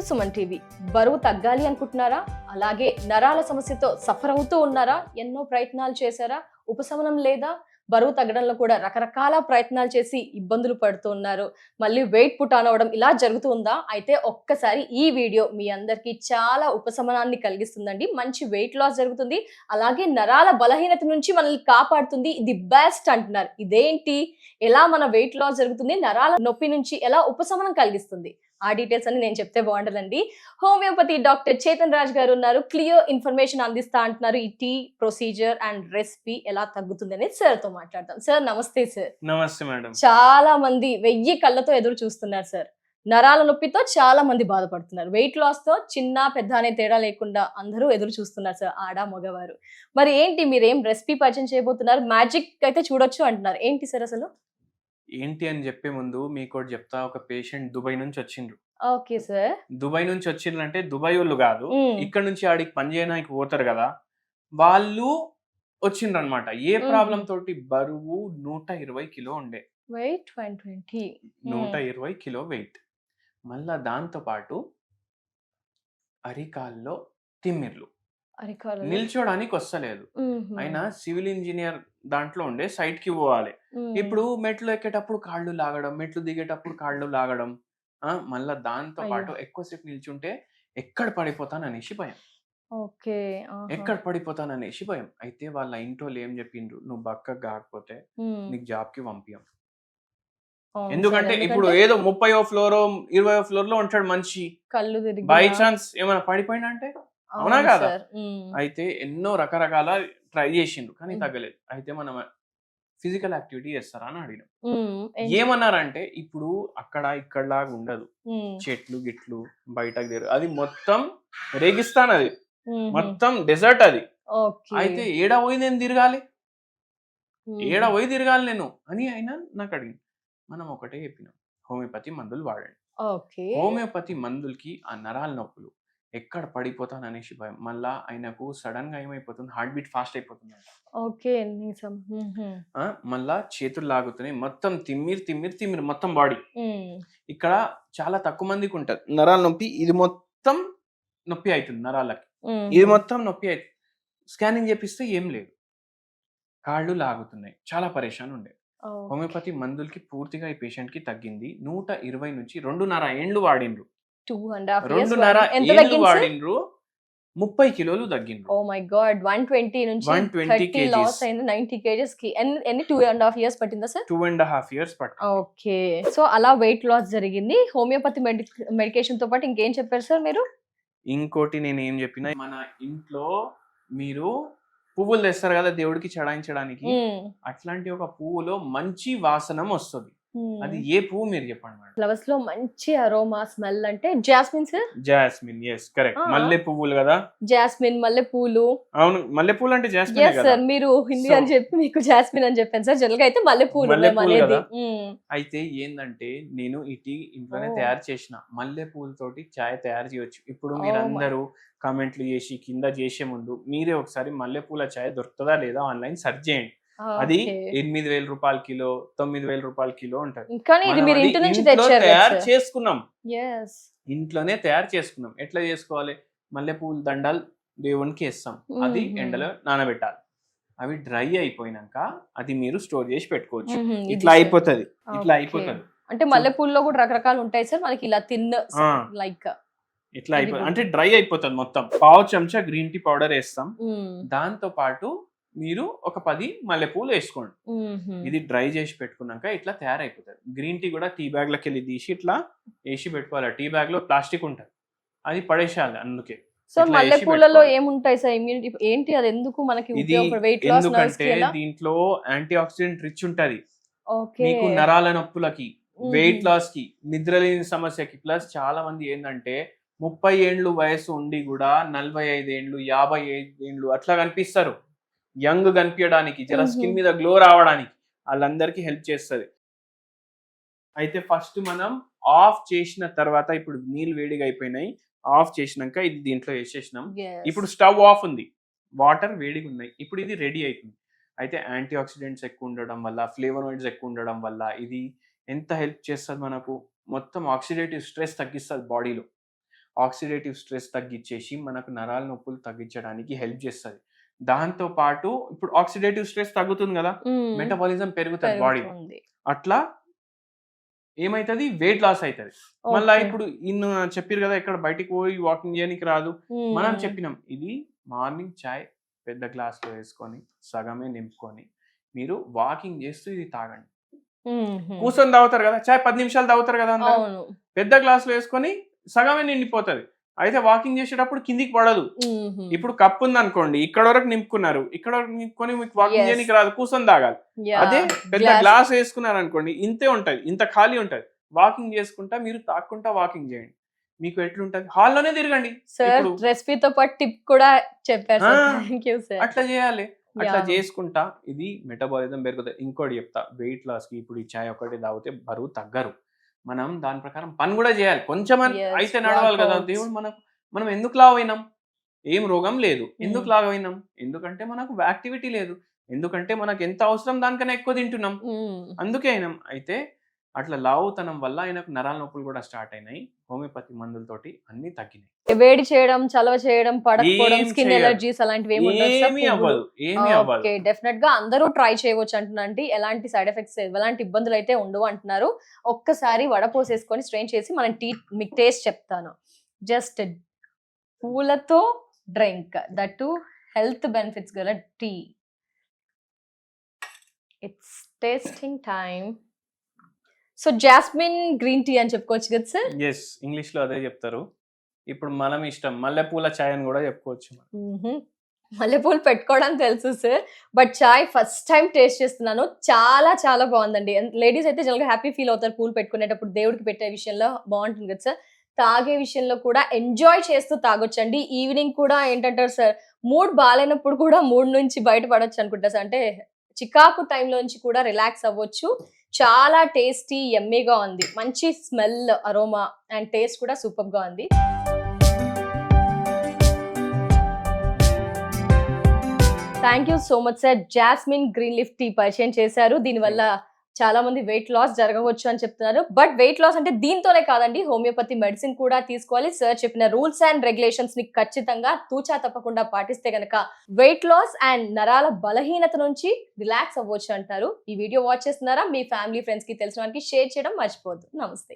Suman TV. బరువు తగ్గాలి అనుకుంటున్నారా? అలాగే నరాల సమస్యతో సఫర్ అవుతూ ఉన్నారా? ఎన్నో ప్రయత్నాలు చేశారా? ఉపశమనం లేదా? బరువు తగ్గడంలో కూడా రకరకాల ప్రయత్నాలు చేసి ఇబ్బందులు పడుతూ ఉన్నారు. మళ్ళీ వెయిట్ పుట్ ఆన్ అవ్వడం ఇలా జరుగుతూ ఉందా? అయితే ఒక్కసారి ఈ వీడియో మీ అందరికీ చాలా ఉపశమనాన్ని కలిగిస్తుందండి. మంచి వెయిట్ లాస్ జరుగుతుంది. అలాగే నరాల బలహీనత నుంచి మనల్ని కాపాడుతుంది. ఇది బెస్ట్ అంటున్నారు. ఇదేంటి? ఎలా మన వెయిట్ లాస్ జరుగుతుంది? నరాల నొప్పి నుంచి ఎలా ఉపశమనం కలిగిస్తుంది? ఆ డీటెయిల్స్ అని నేను చెప్తే బాగుంటుందండి. హోమియోపతి డాక్టర్ చేతన్ రాజ్ గారు ఉన్నారు. క్లియర్ ఇన్ఫర్మేషన్ అందిస్తా అంటున్నారు. ఈ టీ ప్రొసీజర్ అండ్ రెసిపీ ఎలా తగ్గుతుంది అనేది సార్ తో మాట్లాడతాం. సార్ నమస్తే సార్. నమస్తే మేడం. చాలా మంది 1000 కళ్ళతో ఎదురు చూస్తున్నారు సార్. నరాల నొప్పితో చాలా మంది బాధపడుతున్నారు. వెయిట్ లాస్ తో చిన్న పెద్ద అనే తేడా లేకుండా అందరూ ఎదురు చూస్తున్నారు సార్, ఆడ మగవారు. మరి ఏంటి, మీరేం రెసిపీ పరిచయం చేయబోతున్నారు? మ్యాజిక్ అయితే చూడొచ్చు అంటున్నారు. ఏంటి సార్ అసలు? ఏంటి అని చెప్పే ముందు మీకు ఒకటి చెప్తా. ఒక పేషెంట్ దుబాయ్ నుంచి వచ్చిండ్రు. Okay sir. దుబాయ్ నుంచి వచ్చిండ్రు అంటే దుబాయ్ వాళ్ళు కాదు, ఇక్కడ నుంచి ఆడికి పని చేయడానికి పోతారు కదా, వాళ్ళు వచ్చిండ్రు అనమాట. ఏ ప్రాబ్లం తోటి? బరువు 120 కిలో ఉండే, వెయిట్ 120. 120 kilo wait. మళ్ళా దాంతో పాటు అరికాల్లో తిమ్మిర్లు, నిల్చోడానికి వస్తలేదు. ఆయన సివిల్ ఇంజనీర్ దాంట్లో ఉండే, సైట్ కి పోవాలి. ఇప్పుడు మెట్లు ఎక్కేటప్పుడు కాళ్ళు లాగడం, మెట్లు దిగేటప్పుడు కాళ్ళు లాగడం, మళ్ళా దాంతో పాటు ఎక్కువసేపు నిల్చుంటే ఎక్కడ పడిపోతాననేసి భయం. ఓకే, ఎక్కడ పడిపోతాననేసి భయం. అయితే వాళ్ళ ఇంట్లో ఏం చెప్పిండ్రు, నువ్వు బక్కగా కాకపోతే నీకు జాబ్ కి పంపియం. ఎందుకంటే ఇప్పుడు ఏదో 30వ ఫ్లోరో 20వ ఫ్లోర్ లో ఉంటాడు మనిషి, కళ్ళు తిరిగి బై ఛాన్స్ ఏమైనా పడిపోయినా అంటే, అవునా కాదా? అయితే ఎన్నో రకరకాల ట్రై చేసిండ్రు కానీ తగ్గలేదు. అయితే మనం ఫిజికల్ యాక్టివిటీ చేస్తారా అని అడిగినాం. ఏమన్నారంటే, ఇప్పుడు అక్కడ ఇక్కడ లాగా ఉండదు, చెట్లు గిట్లు బయటకు తిరగదు, అది మొత్తం రేగిస్తాన్, అది మొత్తం డెజర్ట్ అది. అయితే ఏడా పోయి నేను తిరగాలి, ఏడా పోయి తిరగాలి నేను అని అయినా నాకు అడిగింది. మనం ఒకటే చెప్పినాం, హోమియోపతి మందులు వాడండి. హోమియోపతి మందులకి ఆ నరాల నొప్పులు, ఎక్కడ పడిపోతాను అనేసి భయం. మళ్ళా ఆయనకు సడన్ గా ఏమైపోతుంది, హార్ట్ బీట్ ఫాస్ట్ అయిపోతుంది. మళ్ళా చేతులు లాగుతున్నాయి, మొత్తం తిమ్మిరి తిమ్మిరి తిమ్మిరి మొత్తం బాడీ. ఇక్కడ చాలా తక్కువ మందికి ఉంటది నరాల నొప్పి, ఇది మొత్తం నొప్పి అవుతుంది నరాలకి, ఇది మొత్తం నొప్పి అవుతుంది. స్కానింగ్ చేపిస్తే ఏం లేదు, కాళ్ళు లాగుతున్నాయి, చాలా పరేషాన్ ఉండే. హోమియోపతి మందులకి పూర్తిగా ఈ పేషెంట్ కి తగ్గింది. 120 నుంచి 2.5 ఏండ్లు వాడిండ్రు, 2.5 ఏండ్లు వాడిండ్రు, 30 కిలోలు తగ్గిండ్రు. ఓ మై గాడ్, 120 నుంచి 30 లాస్ అయింది, 90 kgs కి. ఎన్ని 2.5 years పట్టిందా సార్? 2.5 years పట్టింది. ఓకే, సో అలా వెయిట్ లాస్ జరిగింది. హోమియోపతి మెడికేషన్ తో పాటు ఇంకేం చెప్పారు సార్ మీరు? ఇంకోటి నేను ఏం చెప్పిన, మన ఇంట్లో మీరు పువ్వులు తెస్తారు కదా దేవుడికి చడాయించడానికి, అట్లాంటి ఒక పువ్వులో మంచి వాసనం వస్తుంది. అది ఏ పువ్వు మీరు చెప్పండి మేడం? ఫ్లవర్స్ లో మంచి అరోమా స్మెల్ అంటే jasmine sir. Jasmine, yes correct. మల్లె పువ్వులు కదా, జాస్మిన్ మల్లె పూలు. అవును, మల్లె పూలు అంటే జాస్మిన్ కదా సార్. మీరు హిందీ అని చెప్పి మీకు జాస్మిన్ అని చెప్పాను సార్, జనరల్ గా అయితే మల్లె పూలు కదా. అయితే ఏంటంటే, నేను ఈ టీ ఇంట్లోనే తయారు చేసిన మల్లె పూలతోటి చాయ్ తయారు చేయొచ్చు. ఇప్పుడు మీరందరూ కామెంట్లు చేసి కింద చేసే ముందు మీరే ఒకసారి మల్లె పూల చాయ్ దొరుకుతుందా లేదా ఆన్లైన్ సెర్చ్ చేయండి. అది 8,000 రూపాయల కిలో, 9,000 రూపాయల కిలో ఉంటది. తయారు చేసుకున్నాం, ఇంట్లోనే తయారు చేసుకున్నాం. ఎట్లా చేసుకోవాలి? మల్లెపూల దండాలు దేవునికి వేస్తాం, అది ఎండలో నానబెట్టాలి. అవి డ్రై అయిపోయినాక అది మీరు స్టోర్ చేసి పెట్టుకోవచ్చు. ఇట్లా అయిపోతుంది, ఇట్లా అయిపోతుంది. అంటే మల్లెపూల్లో కూడా రకరకాలు ఉంటాయి సార్, మనకి ఇలా తిన్న లైక్ ఇట్లా అయిపోతుంది అంటే డ్రై అయిపోతుంది మొత్తం. 1/2 చెంచా గ్రీన్ టీ పౌడర్ వేస్తాం, దాంతో పాటు మీరు ఒక 10 మల్లెపూలు వేసుకోండి. ఇది డ్రై చేసి పెట్టుకున్నాక ఇట్లా తయారైపోతుంది. గ్రీన్ టీ కూడా టీ బ్యాగ్ లకి వెళ్ళి తీసి ఇట్లా వేసి పెట్టుకోవాలి. టీ బ్యాగ్ లో ప్లాస్టిక్ ఉంటుంది, అది పడేసేయాలి. అందుకే సో మల్లెపూలలో ఏముంటాయి సార్? ఏంటి అది, ఎందుకు మనకి? ఎందుకంటే దీంట్లో యాంటీ ఆక్సిడెంట్ రిచ్ ఉంటది. మీకు నరాల నొప్పులకి, వెయిట్ లాస్ కి, నిద్రలేని సమస్యకి, ప్లస్ చాలా మంది ఏంటంటే 30 ఏండ్లు వయసు ఉండి కూడా 45 ఏండ్లు 55 ఏండ్లు అట్లా కనిపిస్తారు. యంగ్ కనిపించడానికి, జర స్కిన్ మీద గ్లో రావడానికి, వాళ్ళందరికీ హెల్ప్ చేస్తుంది. అయితే ఫస్ట్ మనం ఆఫ్ చేసిన తర్వాత, ఇప్పుడు నీళ్ళు వేడిగా అయిపోయినాయి, ఆఫ్ చేసినాక ఇది దీంట్లో వేసేసినాం. ఇప్పుడు స్టవ్ ఆఫ్ ఉంది, వాటర్ వేడిగా ఉన్నాయి, ఇప్పుడు ఇది రెడీ అవుతుంది. అయితే యాంటీ ఆక్సిడెంట్స్ ఎక్కువ ఉండడం వల్ల, ఫ్లేవనాయిడ్స్ ఎక్కువ ఉండడం వల్ల ఇది ఎంత హెల్ప్ చేస్తుంది మనకు? మొత్తం ఆక్సిడేటివ్ స్ట్రెస్ తగ్గిస్తుంది బాడీలో. ఆక్సిడేటివ్ స్ట్రెస్ తగ్గించేసి మనకు నరాల నొప్పులు తగ్గించడానికి హెల్ప్ చేస్తుంది. దాంతో పాటు ఇప్పుడు ఆక్సిడేటివ్ స్ట్రెస్ తగ్గుతుంది కదా, మెటబాలిజం పెరుగుతుంది బాడీ, అట్లా ఏమైతుంది వెయిట్ లాస్ అవుతుంది. మళ్ళీ ఇప్పుడు ఇన్ను చెప్పారు కదా ఇక్కడ బయటికి పోయి వాకింగ్ చేయడానికి రాదు, మనం చెప్పినాం ఇది మార్నింగ్ చాయ్ పెద్ద గ్లాస్ లో వేసుకొని సగమే నింపుకొని మీరు వాకింగ్ చేస్తూ ఇది తాగండి. కూర్చొని తాగుతారు కదా చాయ్ 10 నిమిషాలు తాగుతారు కదా, పెద్ద గ్లాస్ లో వేసుకొని సగమే నిండిపోతుంది. అయితే వాకింగ్ చేసేటప్పుడు కిందికి పడదు. ఇప్పుడు కప్పు ఉంది అనుకోండి, ఇక్కడ వరకు నింపుకున్నారు, ఇక్కడ వరకు నింపుకొని మీకు వాకింగ్ చేయడానికి రాదు, కూర్చొని తాగాలి. అదే పెద్ద గ్లాస్ వేసుకున్నారు అనుకోండి, ఇంతే ఉంటది, ఇంత ఖాళీ ఉంటది. వాకింగ్ చేసుకుంటా మీరు తాక్కుంటా వాకింగ్ చేయండి, మీకు ఎట్లుంటది హాల్లోనే తిరగండి. రెసిపీతో పాటు టిప్ కూడా చెప్పారు, అట్లా చేయాలి. అట్లా చేసుకుంటా ఇది మెటబాలిజం పెరుగుతుంది. ఇంకోటి చెప్తా, వెయిట్ లాస్ కి ఇప్పుడు ఈ చాయ్ ఒకటి తాగితే బరువు తగ్గరు. మనం దాని ప్రకారం పని కూడా చేయాలి, కొంచెం అయితే నడవాలి కదా. దేవుడు మనం ఎందుకు లావ్ అయినాం, ఏం రోగం లేదు, ఎందుకు లావ్ అయినాం, ఎందుకంటే మనకు యాక్టివిటీ లేదు, ఎందుకంటే మనకు ఎంత అవసరం దానికన్నా ఎక్కువ తింటున్నాం, అందుకే అయినాం. అయితే అట్లా లావుతనం వల్ల ఆయనకు నరాల నొప్పులు కూడా స్టార్ట్ అయినాయి. హోమియోపతి మందులతోటి అన్ని తగ్గినాయి. వేడి చేయడం, చలవ చేయడం, పడకపోవడం, స్కిన్ ఎలర్జీస్ అలాంటివి ఏమీ అవ్వదు. ఓకే, డెఫినెట్ గా అందరూ ట్రై చేయవచ్చు అంటున్నాండి. ఎలాంటి సైడ్ ఎఫెక్ట్స్, ఎలాంటి ఇబ్బందులు అయితే ఉండవు అంటున్నారు. ఒక్కసారి వడపోసేసుకొని స్ట్రెయిన్ చేసి మనం టీ మీకు టేస్ట్ చెప్తాను. జస్ట్ పూలతో డ్రింక్, దట్ హెల్త్ బెనిఫిట్స్ గల tea. It's tasting time. So jasmine green tea అని చెప్పుకోవచ్చు కదా సార్? ఎస్, ఇంగ్లీష్ లో అదే చెప్తారు. ఇప్పుడు మనం ఇష్టం మల్లెపూల చాయ్ అని కూడా చెప్పుకోవచ్చు. మల్లెపూలు పెట్టుకోవడం తెలుసు sir, but chai first time taste చేస్తున్నాను. చాలా చాలా బాగుందండి. లేడీస్ అయితే జనరల్గా హ్యాపీ ఫీల్ అవుతారు పూలు పెట్టుకునేటప్పుడు, దేవుడికి పెట్టే విషయంలో బాగుంటుంది కదా సార్. తాగే విషయంలో కూడా ఎంజాయ్ చేస్తూ తాగొచ్చండి. ఈవినింగ్ కూడా ఏంటంటారు సార్, మూడ్ బాగాలేనప్పుడు కూడా మూడ్ నుంచి బయటపడొచ్చు అనుకుంటా సార్. అంటే చికాకు టైంలోంచి కూడా రిలాక్స్ అవ్వచ్చు. చాలా టేస్టీ యమ్మీగా ఉంది, మంచి స్మెల్, అరోమా అండ్ టేస్ట్ కూడా సూపర్ గా ఉంది. Thank you so much sir. Jasmine green leaf tea పరిచయం చేశారు. దీనివల్ల చాలా మంది వెయిట్ లాస్ జరగవచ్చు అని చెప్తున్నారు. బట్ వెయిట్ లాస్ అంటే దీంతోనే కాదండి, హోమియోపతి మెడిసిన్ కూడా తీసుకోవాలి. సార్ చెప్పిన రూల్స్ అండ్ రెగ్యులేషన్స్ ని ఖచ్చితంగా తూచా తప్పకుండా పాటిస్తే గనక వెయిట్ లాస్ అండ్ నరాల బలహీనత నుంచి రిలాక్స్ అవ్వచ్చు అంటారు. ఈ వీడియో వాచ్ చేస్తున్నారా? మీ ఫ్యామిలీ ఫ్రెండ్స్ కి తెలిసిన వారికి షేర్ చేయడం మర్చిపోవద్దు. నమస్తే.